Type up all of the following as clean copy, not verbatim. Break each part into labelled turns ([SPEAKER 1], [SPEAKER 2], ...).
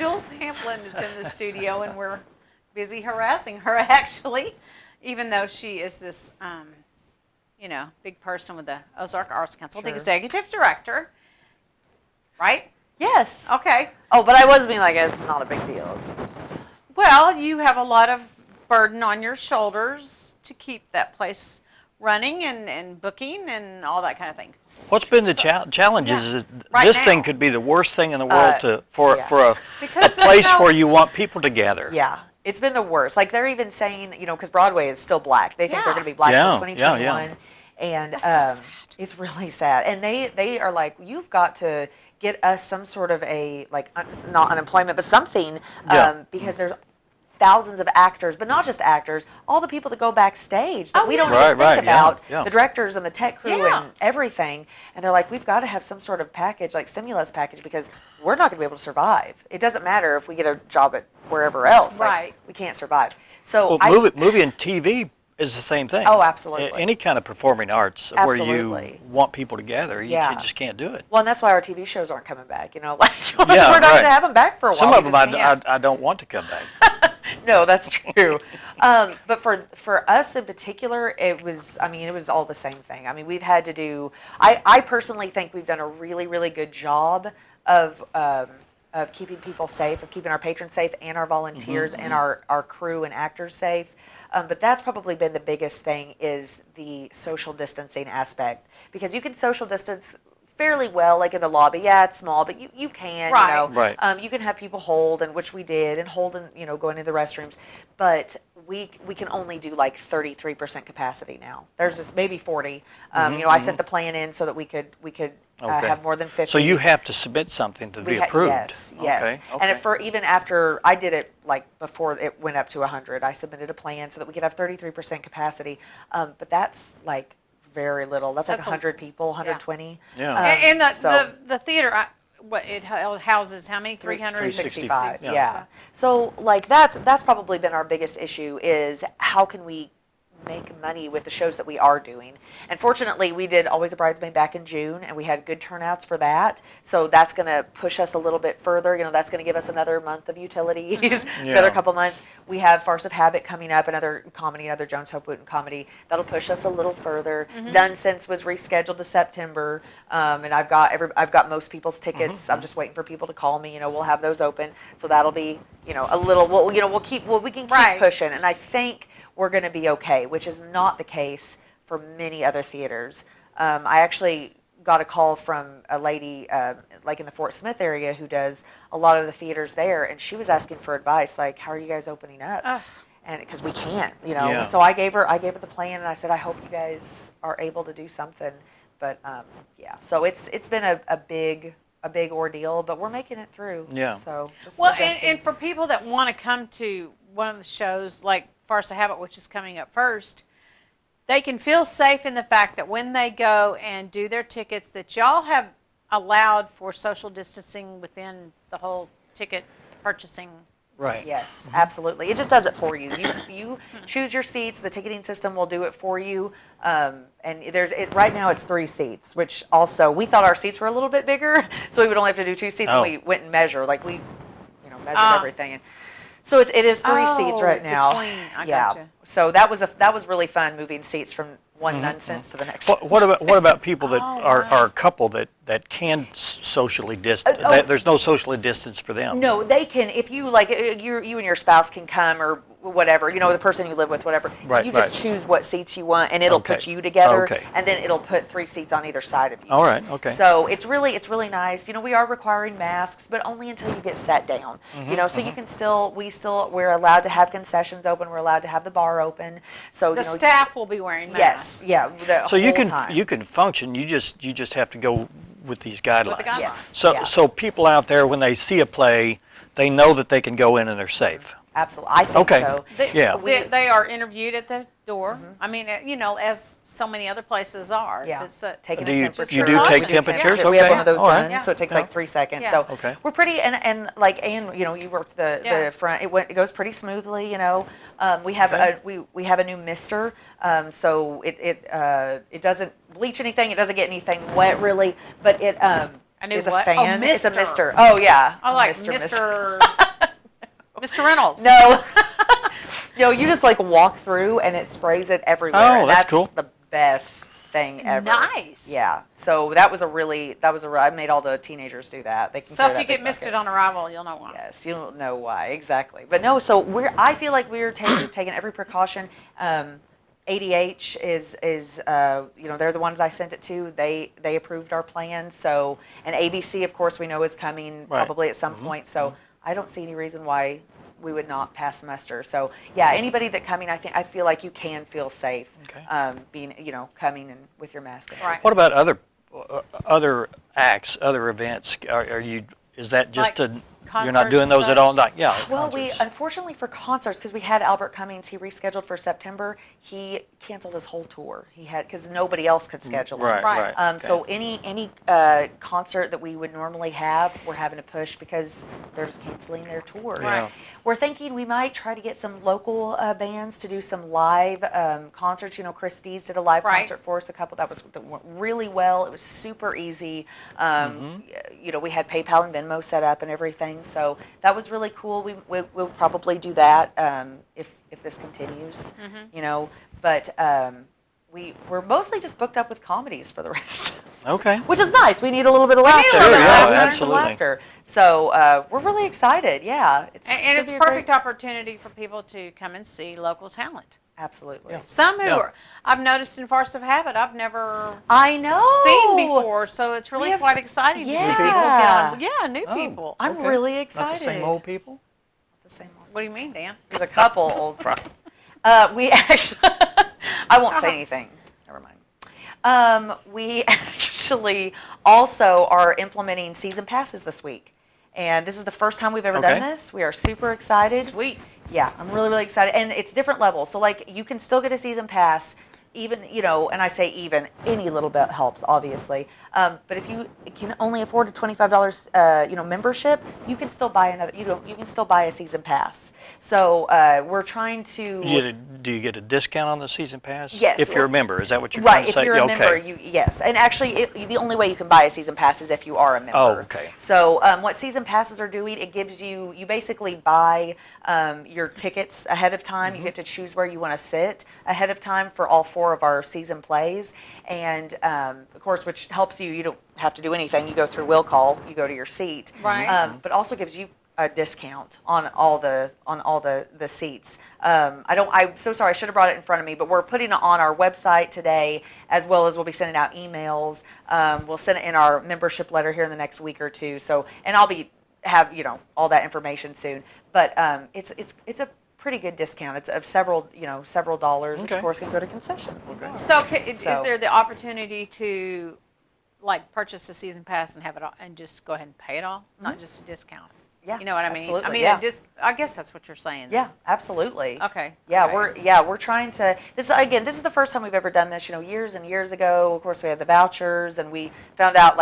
[SPEAKER 1] Jules Hamblin is in the studio, and we're busy harassing her, actually, even though she is this, big person with the Ozark Arts Council, the executive director, right?
[SPEAKER 2] Yes.
[SPEAKER 1] Okay.
[SPEAKER 2] Oh, but I was being like, it's not a big deal. It's just...
[SPEAKER 1] Well, you have a lot of burden on your shoulders to keep that place running and booking and all that kind of thing.
[SPEAKER 3] What's been the challenges? Is
[SPEAKER 1] Right
[SPEAKER 3] this
[SPEAKER 1] now.
[SPEAKER 3] thing could be the worst thing in the world for a
[SPEAKER 1] Because
[SPEAKER 3] place where you want people to gather.
[SPEAKER 2] Yeah. It's been the worst. Like, they're even saying, because Broadway is still black. They think they're going to be black until 2021. And
[SPEAKER 1] That's so sad.
[SPEAKER 2] it's really sad. And they are like, you've got to get us some sort of a, like, not unemployment, but something, because there's thousands of actors, but not just actors, all the people that go backstage that we don't even think about, the directors and the tech crew and everything. And they're like, we've got to have some sort of package, like stimulus package, because we're not going to be able to survive. It doesn't matter if we get a job at wherever else. Like, we can't survive. So
[SPEAKER 3] movie and TV is the same thing.
[SPEAKER 2] Oh, absolutely.
[SPEAKER 3] Any kind of performing arts where you want people to gather, you just can't do it.
[SPEAKER 2] Well, and that's why our TV shows aren't coming back. Like, we're not going to have them back for a while.
[SPEAKER 3] Some of them I don't want to come back.
[SPEAKER 2] No, that's true. But for us in particular, it was all the same thing. I mean, we've had to do, I personally think we've done a really, really good job of keeping people safe, of keeping our patrons safe and our volunteers and our crew and actors safe. But that's probably been the biggest thing, is the social distancing aspect. Because you can social distance fairly well, like in the lobby. Yeah, it's small, but you can, you can have people hold, and which we did, and hold and, go into the restrooms. But we can only do like 33% capacity now. There's just maybe 40. I sent the plan in so that we could have more than 50.
[SPEAKER 3] So you have to submit something to be approved.
[SPEAKER 2] Yes. Okay. And even after I did it, like before it went up to 100, I submitted a plan so that we could have 33% capacity. But that's like very little. That's like 100 people, 120.
[SPEAKER 3] Yeah.
[SPEAKER 1] And the theater, it houses how many? 365.
[SPEAKER 2] Yeah. So like that's probably been our biggest issue, is how can we make money with the shows that we are doing. And fortunately, we did Always a Bridesmaid back in June, and we had good turnouts for that. So that's going to push us a little bit further. That's going to give us another month of utilities, another couple months. We have Farce of Habit coming up, another comedy, another Jones Hope Wooten comedy. That'll push us a little further. Done Since was rescheduled to September, and I've got most people's tickets. I'm just waiting for people to call me. We'll have those open, so that'll be a little. We can keep pushing, and I think we're going to be okay, which is not the case for many other theaters. I actually got a call from a lady like in the Fort Smith area who does a lot of the theaters there, and she was asking for advice, like, how are you guys opening up? And because we can't, So I gave her the plan, and I said, I hope you guys are able to do something. But so it's been a big ordeal, but we're making it through.
[SPEAKER 3] Yeah.
[SPEAKER 2] So
[SPEAKER 1] and for people that want to come to one of the shows like Farce of Habit, which is coming up first, they can feel safe in the fact that when they go and do their tickets, that y'all have allowed for social distancing within the whole ticket purchasing.
[SPEAKER 3] Right.
[SPEAKER 2] Yes, absolutely. It just does it for you. You choose your seats. The ticketing system will do it for you. And right now it's 3 seats, which also we thought our seats were a little bit bigger, so we would only have to do 2 seats. And we went and measured, like we, measured everything. And so it is 3 seats right now.
[SPEAKER 1] Gotcha.
[SPEAKER 2] So that was really fun, moving seats from one nonsense to the next.
[SPEAKER 3] What about people that are a couple that can socially distance? There's no socially distance for them.
[SPEAKER 2] No, they can. If you like, you and your spouse can come, or whatever, the person you live with, whatever. You just choose what seats you want, and it'll put you together, and then it'll put 3 seats on either side of you.
[SPEAKER 3] All right. Okay.
[SPEAKER 2] So it's really nice. We are requiring masks, but only until you get sat down. So you can we're allowed to have concessions open. We're allowed to have the bar open. So
[SPEAKER 1] the staff will be wearing masks.
[SPEAKER 2] Yes. Yeah.
[SPEAKER 3] So you can function. You just have to go with these guidelines.
[SPEAKER 1] With the guidelines.
[SPEAKER 2] Yes.
[SPEAKER 3] So people out there, when they see a play, they know that they can go in and they're safe.
[SPEAKER 2] Absolutely. I think so.
[SPEAKER 1] They are interviewed at the door. I mean, as so many other places are.
[SPEAKER 2] Yeah.
[SPEAKER 1] Taking
[SPEAKER 3] do
[SPEAKER 1] a
[SPEAKER 3] you
[SPEAKER 1] temperature.
[SPEAKER 3] do take temperatures?
[SPEAKER 2] We have one of those
[SPEAKER 3] All
[SPEAKER 2] guns, so it takes like 3 seconds.
[SPEAKER 1] Yeah.
[SPEAKER 2] So we're pretty, and you worked the front. It goes pretty smoothly. We have a new mister, so it doesn't bleach anything. It doesn't get anything wet really, but it
[SPEAKER 1] I knew
[SPEAKER 2] is a
[SPEAKER 1] what?
[SPEAKER 2] fan.
[SPEAKER 1] Oh,
[SPEAKER 2] It's a
[SPEAKER 1] Mr.
[SPEAKER 2] Mister. Oh yeah.
[SPEAKER 1] I like
[SPEAKER 2] Mr.
[SPEAKER 1] Mr. Reynolds.
[SPEAKER 2] No. No, you just like walk through and it sprays it everywhere.
[SPEAKER 3] Oh,
[SPEAKER 2] and
[SPEAKER 3] that's cool.
[SPEAKER 2] the best thing ever.
[SPEAKER 1] Nice.
[SPEAKER 2] Yeah. So I made all the teenagers do that. They can
[SPEAKER 1] So
[SPEAKER 2] carry
[SPEAKER 1] if you
[SPEAKER 2] that big
[SPEAKER 1] get misted
[SPEAKER 2] bucket.
[SPEAKER 1] on arrival, you'll know why.
[SPEAKER 2] Yes, you don't know why exactly. But no, so I feel like we've taking every precaution. ADH is they're the ones I sent it to. They approved our plan. So, and ABC of course we know is coming
[SPEAKER 3] Right.
[SPEAKER 2] probably at some point. So I don't see any reason why we would not pass muster. So yeah, anybody that coming, I feel like you can feel safe being coming and with your mask on.
[SPEAKER 1] Right.
[SPEAKER 3] What about other acts, other events? Are you? Is that just
[SPEAKER 1] Like
[SPEAKER 3] you're
[SPEAKER 1] concerts
[SPEAKER 3] not doing
[SPEAKER 1] and
[SPEAKER 3] those at
[SPEAKER 1] such?
[SPEAKER 3] all? Not
[SPEAKER 2] Well,
[SPEAKER 3] concerts.
[SPEAKER 2] unfortunately for concerts, because we had Albert Cummings, he rescheduled for September. He canceled his whole tour. He had because nobody else could schedule it.
[SPEAKER 3] Right,
[SPEAKER 1] Right.
[SPEAKER 3] right.
[SPEAKER 2] So any concert that we would normally have, we're having to push because they're just canceling their tours.
[SPEAKER 3] Right.
[SPEAKER 2] We're thinking we might try to get some local bands to do some live concerts. You know, Chris Dees did a live
[SPEAKER 1] Right.
[SPEAKER 2] concert for us. That went really well. It was super easy. We had PayPal and Venmo set up and everything, so that was really cool. We'll probably do that if this continues. But we're mostly just booked up with comedies for the rest.
[SPEAKER 3] Okay.
[SPEAKER 2] Which is nice. We need a little bit of laughter.
[SPEAKER 1] need a little bit of laughter.
[SPEAKER 2] We need some
[SPEAKER 3] Absolutely.
[SPEAKER 2] laughter. So we're really excited. Yeah,
[SPEAKER 1] And it's a perfect opportunity for people to come and see local talent.
[SPEAKER 2] Absolutely.
[SPEAKER 1] Some who
[SPEAKER 3] Yeah.
[SPEAKER 1] I've noticed in Force of Habit I've never
[SPEAKER 2] I know.
[SPEAKER 1] seen before, so it's really
[SPEAKER 2] have
[SPEAKER 1] quite
[SPEAKER 2] some-
[SPEAKER 1] exciting to see
[SPEAKER 2] Yeah.
[SPEAKER 1] people get on. Yeah, new
[SPEAKER 3] Oh.
[SPEAKER 1] people.
[SPEAKER 2] I'm
[SPEAKER 3] Okay.
[SPEAKER 2] really
[SPEAKER 3] Not
[SPEAKER 2] excited.
[SPEAKER 3] the same old people.
[SPEAKER 2] The same old.
[SPEAKER 1] What do you mean, Dan?
[SPEAKER 2] There's a couple old. We actually. I won't say anything. Never mind. We actually also are implementing season passes this week. And this is the first time we've ever
[SPEAKER 3] Okay.
[SPEAKER 2] done this. We are super excited.
[SPEAKER 1] Sweet.
[SPEAKER 2] Yeah, I'm really, really excited. And it's different levels. So, like, you can still get a season pass, even, and I say even, any little bit helps, obviously. But if you can only afford a $25, membership, you can still buy you can still buy a season pass. So, we're trying to.
[SPEAKER 3] Do you get a discount on the season pass?
[SPEAKER 2] Yes.
[SPEAKER 3] If you're a member, is that what you're trying
[SPEAKER 2] Right,
[SPEAKER 3] to
[SPEAKER 2] if
[SPEAKER 3] say?
[SPEAKER 2] you're a
[SPEAKER 3] Yeah,
[SPEAKER 2] member,
[SPEAKER 3] okay.
[SPEAKER 2] yes. And actually, the only way you can buy a season pass is if you are a member.
[SPEAKER 3] Oh, okay.
[SPEAKER 2] So what season passes are doing, it gives you basically buy your tickets ahead of time. You get to choose where you want to sit ahead of time for all 4 of our season plays. And, of course, which helps you don't have to do anything. You go through will call, you go to your seat.
[SPEAKER 1] Right.
[SPEAKER 2] But also gives you a discount on all the seats. I'm so sorry, I should have brought it in front of me, but we're putting it on our website today, as well as we'll be sending out emails. We'll send it in our membership letter here in the next week or two. So, and I'll have all that information soon. But it's a pretty good discount. It's of several dollars, which
[SPEAKER 3] Okay.
[SPEAKER 2] of course can go to concessions.
[SPEAKER 3] Okay.
[SPEAKER 1] So, is
[SPEAKER 2] So-
[SPEAKER 1] there the opportunity to, like, purchase a season pass and have it all, and just go ahead and pay it all, not just a discount?
[SPEAKER 2] Yeah,
[SPEAKER 1] You know what I mean?
[SPEAKER 2] absolutely,
[SPEAKER 1] I mean,
[SPEAKER 2] yeah.
[SPEAKER 1] I guess that's what you're saying.
[SPEAKER 2] Yeah, absolutely.
[SPEAKER 1] Okay.
[SPEAKER 2] Yeah,
[SPEAKER 1] okay.
[SPEAKER 2] we're trying to. This is the first time we've ever done this. Years and years ago, of course, we had the vouchers, and we found out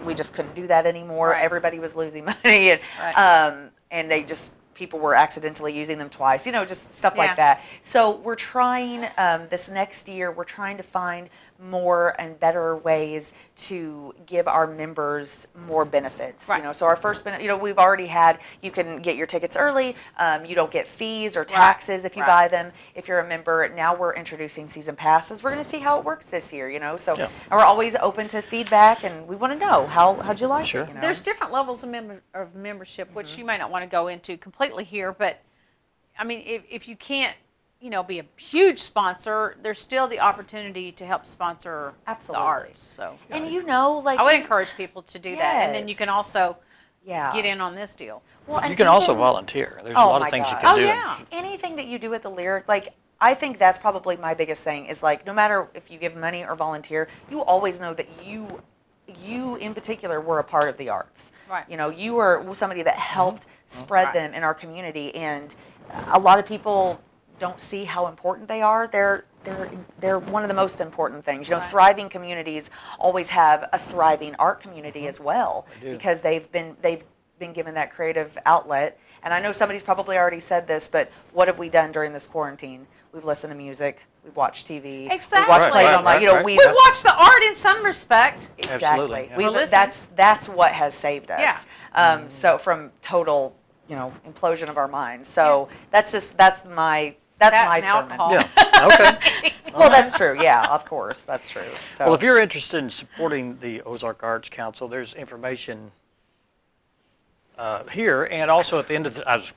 [SPEAKER 2] we just couldn't do that anymore.
[SPEAKER 1] Right.
[SPEAKER 2] Everybody was losing money, and
[SPEAKER 1] Right.
[SPEAKER 2] people were accidentally using them twice. Just stuff
[SPEAKER 1] Yeah.
[SPEAKER 2] like that. So we're trying this next year. We're trying to find more and better ways to give our members more benefits.
[SPEAKER 1] Right.
[SPEAKER 2] So our first benefit, we've already had, you can get your tickets early. You don't get fees or taxes if you
[SPEAKER 1] Right.
[SPEAKER 2] buy them if you're a member. Now we're introducing season passes. We're going to see how it works this year, So
[SPEAKER 3] Yeah.
[SPEAKER 2] and we're always open to feedback, and we want to know how'd you like
[SPEAKER 3] Sure.
[SPEAKER 2] it.
[SPEAKER 1] There's different levels of membership, which you may not want to go into completely here, but I mean, if you can't, be a huge sponsor, there's still the opportunity to help sponsor
[SPEAKER 2] Absolutely.
[SPEAKER 1] the arts. So
[SPEAKER 2] And
[SPEAKER 1] I would encourage people to do that, and then you can
[SPEAKER 2] Yes.
[SPEAKER 1] also
[SPEAKER 2] yeah.
[SPEAKER 1] get in on this deal.
[SPEAKER 2] Well, and
[SPEAKER 3] You can also
[SPEAKER 2] even-
[SPEAKER 3] volunteer. There's a
[SPEAKER 2] Oh
[SPEAKER 3] lot
[SPEAKER 2] my
[SPEAKER 3] of things you
[SPEAKER 2] gosh.
[SPEAKER 3] can
[SPEAKER 1] Oh,
[SPEAKER 3] do.
[SPEAKER 1] yeah.
[SPEAKER 2] Anything that you do at the Lyric, I think that's probably my biggest thing is no matter if you give money or volunteer, you always know that you in particular were a part of the arts.
[SPEAKER 1] Right.
[SPEAKER 2] You were somebody that helped spread
[SPEAKER 1] Right.
[SPEAKER 2] them in our community, and a lot of people don't see how important they are. They're one of the most important things.
[SPEAKER 1] Right.
[SPEAKER 2] Thriving communities always have a thriving art community as well,
[SPEAKER 3] do.
[SPEAKER 2] because they've been given that creative outlet. And I know somebody's probably already said this, but what have we done during this quarantine? We've listened to music, we watch TV,
[SPEAKER 1] Exactly.
[SPEAKER 2] we watch plays
[SPEAKER 3] Right,
[SPEAKER 2] online.
[SPEAKER 3] right,
[SPEAKER 2] You know,
[SPEAKER 3] right.
[SPEAKER 2] we
[SPEAKER 1] We watch the art in some respect.
[SPEAKER 2] exactly.
[SPEAKER 3] Absolutely, yeah.
[SPEAKER 2] We've,
[SPEAKER 1] Or listen.
[SPEAKER 2] that's what has saved us.
[SPEAKER 1] Yeah.
[SPEAKER 2] So from total, implosion of our minds. So that's my
[SPEAKER 1] That and
[SPEAKER 2] sermon.
[SPEAKER 1] alcohol.
[SPEAKER 3] Yeah, okay.
[SPEAKER 2] Well, that's true. Yeah, of course, that's true. So
[SPEAKER 3] Well, if you're interested in supporting the Ozark Arts Council, there's information here, and also at the end of I was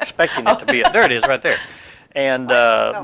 [SPEAKER 3] expecting it to be, there it is, right there. And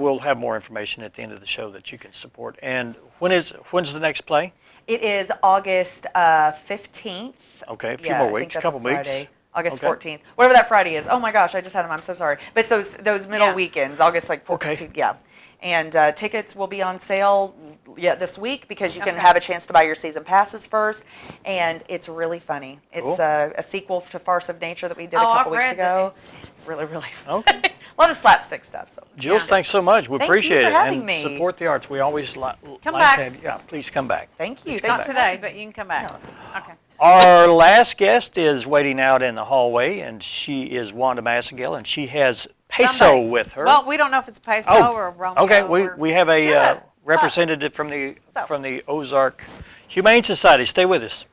[SPEAKER 3] we'll have more information at the end of the show that you can support. And when's the next play?
[SPEAKER 2] it is August 15th.
[SPEAKER 3] Okay, a few
[SPEAKER 2] Yeah,
[SPEAKER 3] more
[SPEAKER 2] I think
[SPEAKER 3] weeks,
[SPEAKER 2] that's
[SPEAKER 3] couple
[SPEAKER 2] a
[SPEAKER 3] weeks.
[SPEAKER 2] Friday. August
[SPEAKER 3] Okay.
[SPEAKER 2] 14th, whatever that Friday is. Oh my gosh, I just had them. I'm so sorry. But it's those middle
[SPEAKER 1] Yeah.
[SPEAKER 2] weekends, August 14th.
[SPEAKER 3] Okay.
[SPEAKER 2] Yeah. And tickets will be on sale this week because you can
[SPEAKER 1] Okay.
[SPEAKER 2] have a chance to buy your season passes first. And it's really funny. It's
[SPEAKER 3] Cool.
[SPEAKER 2] a sequel to Farce of Nature that we did a
[SPEAKER 1] Oh,
[SPEAKER 2] couple
[SPEAKER 1] I've
[SPEAKER 2] weeks
[SPEAKER 1] read that.
[SPEAKER 2] ago.
[SPEAKER 1] It's
[SPEAKER 2] Really, really fun.
[SPEAKER 3] Okay.
[SPEAKER 2] A lot of slapstick stuff. So
[SPEAKER 3] Jules,
[SPEAKER 1] Yeah.
[SPEAKER 3] thanks so much. We
[SPEAKER 2] Thank you
[SPEAKER 3] appreciate
[SPEAKER 2] for
[SPEAKER 3] it.
[SPEAKER 2] having
[SPEAKER 3] And
[SPEAKER 2] me.
[SPEAKER 3] support the arts. We always like
[SPEAKER 1] back.
[SPEAKER 3] to have you. Yeah, please come back.
[SPEAKER 2] thank you.
[SPEAKER 3] Please
[SPEAKER 2] Thank
[SPEAKER 3] come
[SPEAKER 1] Not
[SPEAKER 2] you.
[SPEAKER 3] back.
[SPEAKER 1] today, but you can come back. Okay.
[SPEAKER 3] Our last guest is waiting out in the hallway, and she is Wanda Massengill, and she has peso
[SPEAKER 1] Somebody.
[SPEAKER 3] with her.
[SPEAKER 1] Well, we don't know if it's peso or ronco.
[SPEAKER 3] okay.
[SPEAKER 1] or-
[SPEAKER 3] We have
[SPEAKER 1] Shut
[SPEAKER 3] a
[SPEAKER 1] up.
[SPEAKER 3] representative from
[SPEAKER 1] So.
[SPEAKER 3] the Ozark Humane Society. Stay with us.